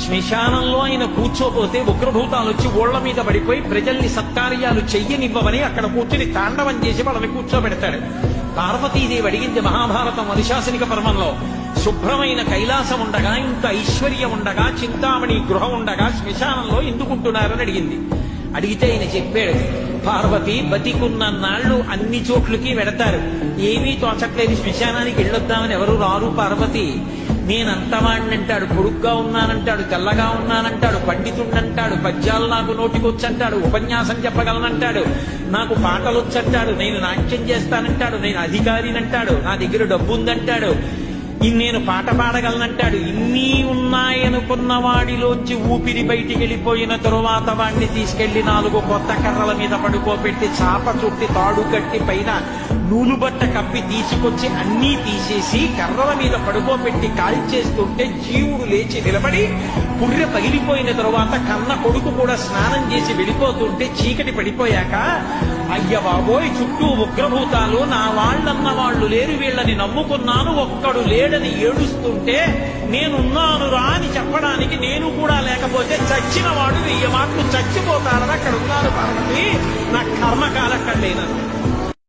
శ్మశానంలో ఆయన కూర్చోపోతే ఉగ్రభూతాలు వచ్చి ఓళ్ల మీద పడిపోయి ప్రజల్ని సత్కార్యాలు చెయ్యనివ్వవని అక్కడ కూర్చుని తాండవం చేసి వాళ్ళని కూర్చోబెడతాడు. పార్వతీదేవి అడిగింది మహాభారతం అనుశాసనిక పర్వంలో, శుభ్రమైన కైలాసం ఉండగా, ఇంత ఐశ్వర్యం ఉండగా, చింతామణి గృహం ఉండగా శ్మశానంలో ఎందుకుంటున్నారని అడిగింది. అడిగితే ఆయన చెప్పాడు, పార్వతి బతికున్న నాళ్లు అన్ని చోట్లకి వెడతారు, ఏమీ తోచట్లేదు, శ్మశానానికి వెళ్ళొద్దామని ఎవరు రారు పార్వతి. నేనంతవాణ్ణంటాడు, పొడుగ్గా ఉన్నానంటాడు, తెల్లగా ఉన్నానంటాడు, పండితుణ్ణంటాడు, పద్యాలు నాకు నోటికొచ్చంటాడు, ఉపన్యాసం చెప్పగలనంటాడు, నాకు పాటలొచ్చంటాడు, నేను నాట్యం చేస్తానంటాడు, నేను అధికారినంటాడు, నా దగ్గర డబ్బుందంటాడు, నేను పాట పాడగలనంటాడు. ఇన్ని ఉన్నాయనుకున్న వాడిలోంచి ఊపిరి బయటికి వెళ్ళిపోయిన తరువాత వాడిని తీసుకెళ్లి 4 కొత్త కర్రల మీద పడుకోబెట్టి చాప చుట్టి తాడు కట్టి పైన నూలుబట్ట కప్పి తీసుకొచ్చి అన్నీ తీసేసి కర్రల మీద పడుకోబెట్టి కాల్చేస్తుంటే జీవుడు లేచి నిలబడి పుర్రె పగిలిపోయిన తరువాత కన్న కొడుకు కూడా స్నానం చేసి వెళ్ళిపోతుంటే చీకటి పడిపోయాక, అయ్య బాబోయ్ చుట్టూ ఉగ్రభూతాలు, నా వాళ్ళన్న వాళ్ళు లేరు, వీళ్ళని నమ్ముకున్నాను, ఒక్కడు లేడని ఏడుస్తుంటే నేనున్నాను రా అని చెప్పడానికి నేను కూడా లేకపోతే చచ్చిన వాడు 1000 మాటలు చచ్చిపోతారని అక్కడ ఉన్నాను పార్వతి, నా కర్మకాలక్కడలేనను.